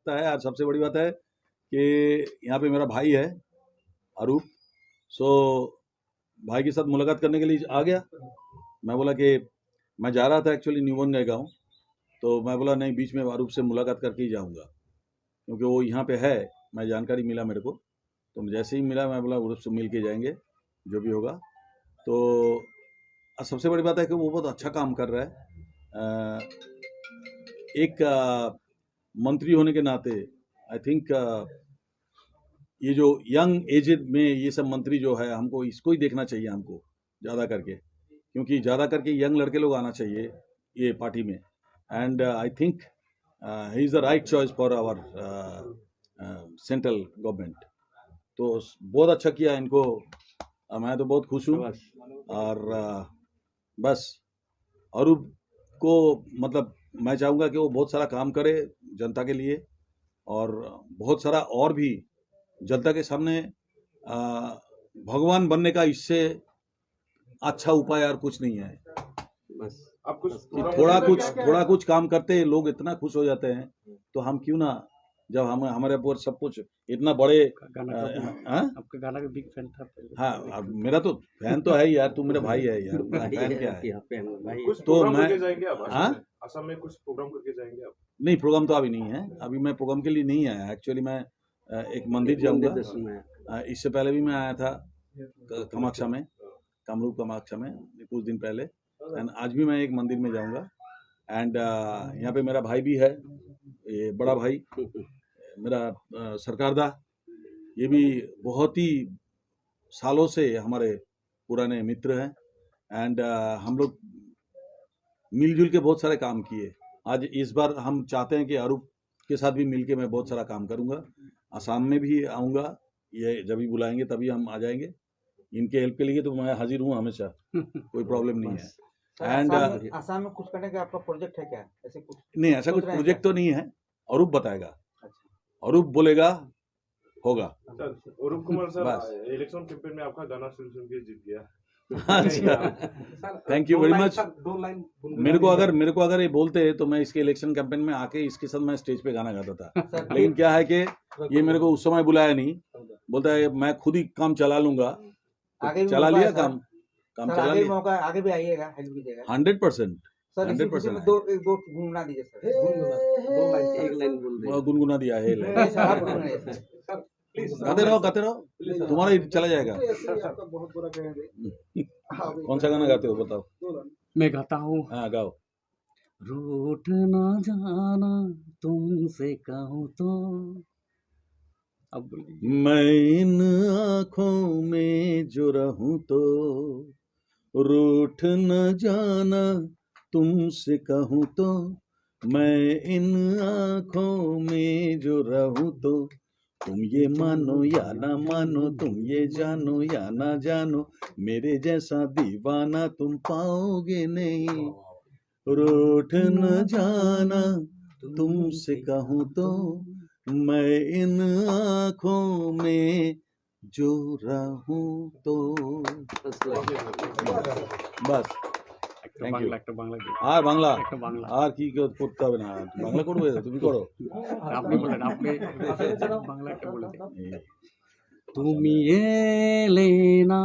लगता है। और सबसे बड़ी बात है कि यहाँ पे मेरा भाई है अरूप, सो भाई के साथ मुलाकात करने के लिए आ गया। मैं बोला कि मैं जा रहा था एक्चुअली न्यूबॉर्न गए गाँव, तो मैं बोला नहीं, बीच में अरूप से मुलाकात करके ही जाऊँगा, क्योंकि वो यहाँ पे है, मैं जानकारी मिला मेरे को, तो जैसे ही मिला मैं बोला अरूप से मिल के जाएंगे जो भी होगा। तो सबसे बड़ी बात है कि वो बहुत अच्छा काम कर रहा है। एक मंत्री होने के नाते आई थिंक ये जो यंग एजेड में ये सब मंत्री जो है, हमको इसको ही देखना चाहिए हमको ज़्यादा करके, क्योंकि ज़्यादा करके यंग लड़के लोग आना चाहिए ये पार्टी में। And I think he is the right choice for our central government. तो बहुत अच्छा किया इनको, मैं तो बहुत खुश हूँ। और बस अरूप को मतलब मैं चाहूँगा कि वो बहुत सारा काम करे जनता के लिए, और बहुत सारा और भी जनता के सामने भगवान बनने का इससे अच्छा उपाय और कुछ नहीं है। बस आप कुछ थोड़ा कुछ काम करते हैं लोग इतना खुश हो जाते हैं, तो हम क्यों ना, जब हम हमारे ऊपर सब कुछ इतना बड़े आपका गाना का बिग फैन था। हाँ, मेरा तो फैन तो है ही यार, तू मेरा भाई है यार, फैन क्या है। तो मैं असम में कुछ प्रोग्राम करके जाएंगे आप? नहीं, प्रोग्राम तो अभी नहीं है, अभी मैं प्रोग्राम के लिए नहीं आया एक्चुअली। मैं एक मंदिर जाऊंगा। इससे पहले भी मैं आया था कामाख्या में, कामरूप कामाख्या में कुछ दिन पहले, एंड आज भी मैं एक मंदिर में जाऊंगा। एंड यहाँ पे मेरा भाई भी है, ये बड़ा भाई मेरा सरकारदा, ये भी बहुत ही सालों से हमारे पुराने मित्र हैं। एंड हम लोग मिलजुल के बहुत सारे काम किए। आज इस बार हम चाहते हैं कि अरूप के साथ भी मिलके मैं बहुत सारा काम करूंगा। आसाम में भी आऊँगा, ये जब भी बुलाएंगे तभी हम आ जाएंगे। इनके हेल्प के लिए तो मैं हाजिर हूँ हमेशा, कोई प्रॉब्लम नहीं है। एंड आसाम में कुछ करने का आपका प्रोजेक्ट है क्या? ऐसे कुछ नहीं, ऐसा कुछ प्रोजेक्ट तो नहीं है, अरूप बताएगा, अरूप बोलेगा होगा। अरूप कुमार सर इलेक्शन कैंपेन में आपका गाना सुन के जीत गया। Thank you very much. मेरे को अगर ये बोलते तो मैं इसके इलेक्शन कैंपेन में आके इसके साथ मैं स्टेज पे गाना गाता था, लेकिन क्या है कि ये मेरे को उस समय बुलाया नहीं, बोलता है मैं खुद ही काम चला लूंगा, तो चला लिया काम चला लिया। आगे भी आइएगा, हेल्प कीजिएगा 100%। सर। 100% दो गुनगुना दीजिए सर, एक लाइन बोल दे। गुनगुना दिया है, गाते रहो, तुम्हारा ही चला जाएगा। कौन सा गाना गाते हो बताओ? मैं गाता हूँ। हाँ गाओ। रूठ ना जाना तुमसे कहूँ तो, अब बोलिए। मैं इन आँखों में जो रहूं तो रूठ न जाना तुमसे कहूँ तो, मैं इन आँखों में जो रहूं तो, तुम ये मानो या ना मानो, तुम ये जानो या ना जानो, मेरे जैसा दीवाना तुम पाओगे नहीं। रूठ न जाना तुमसे कहूँ तो, मैं इन आँखों में जो रहूं तो। বাস, থ্যাংক ইউ। আর বাংলা আর কি করতে হবে না, বাংলা করবে তুমি করো। আপনি বলেন, আপনি বাংলা একটা বলে তুমি এলে না,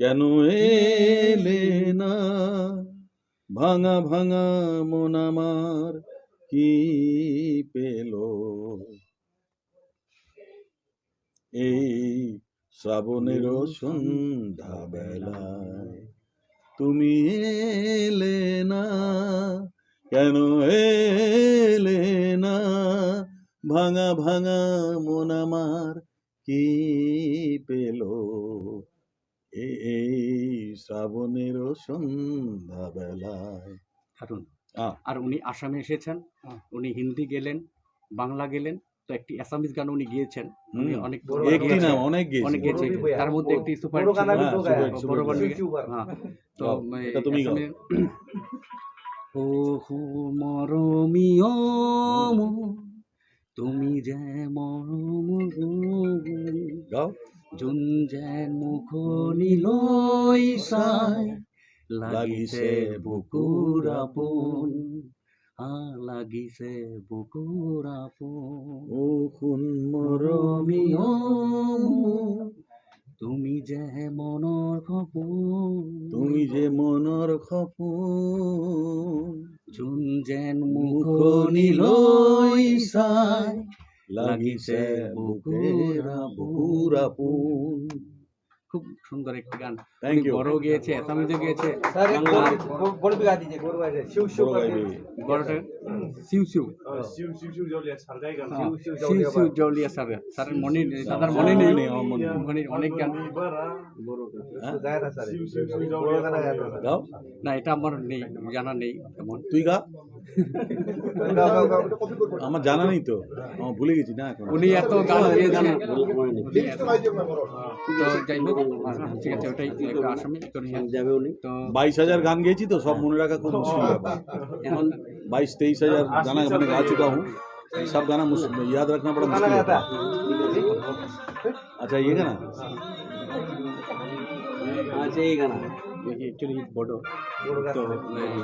কেন এলে না, ভাঙা ভাঙা মন আমার কি পেলো, এই শ্রাবণের সন্ধ্যা বেলায় তুমি এলে না, কেন এলে না, ভাঙা ভাঙা মন আমার কি পেলো, এই শ্রাবণের সন্ধ্যা বেলায়। আর উনি আসামে এসেছেন, উনি হিন্দি গেলেন, বাংলা গেলেন, তো একটি অ্যাসামিজ গান উনি গিয়েছেন, উনি অনেক গিয়েছেন, তার মধ্যে একটি সুপার তো তুমি গাও। ও হো মরমিও তুমি যেমন গাও। জুন যেন মুখনি লৈ চাই লাগিছে বুকুৰ আপোন, লাগিছে বুকুৰ আপোন ও খুন মৰমীয় মোৰ, তুমি যে মনৰ সপোন তুমি যে মনৰ সপোন যোন যেন মুখনিলৈ চাই লাগিছে বুকুৰ আপোন। খুব সুন্দর একটি গান। Thank you. বড় গিয়েছে, আসামিজও গিয়েছে, सर एक বাংলা बोल भी गा दीजिए बोल गाइए शिव शिव বড় करके। গাইবে। বড়টা সিউ সিউ शिव शिव शिव जो लिया सरगाई गाना शिव शिव সিউ जौलिया সিউ बात। জলিয়া স্যারের মনে দাদার মনে নেই, আমার মনে নেই। মনে অনেক গান उसको गाया था सर शिव शिव शिव जो बोलो गाना गाया था सर। গাও, না এটা আমার নেই, জানা নেই তেমন। তুই গা। गाओ गाओ गाओ আমার জানা নেই তো, আমার ভুলে গেছি না এখন। উনি এত গান গিয়েছেন, তো যাই হোক, ঠিক আছে, ওটাই একটা আসামি যাবে উনি তো 22,000 গান গেয়েছি তো, সব মনে রাখা খুব মুশকিल ব্যাপার। এখন 22-23,000 गाना मैंने गा चुका हूँ, सब गाना याद रखना बड़ा गाना मुश्किल गाया था है। अच्छा ये गाना আচ্ছা এই গান অ্যাকচুয়ালি বড় তো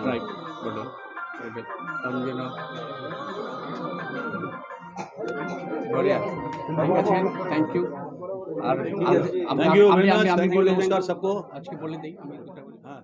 রাইট বড় আমি যেন বড়িয়া ঠিক আছে, থ্যাংক ইউ। আর थैंक यू वेरी আমি मच, আমি थैंक यू, বলে नमस्कार सबको। আজকে বলে দিই আমি দুটা বলি। हाँ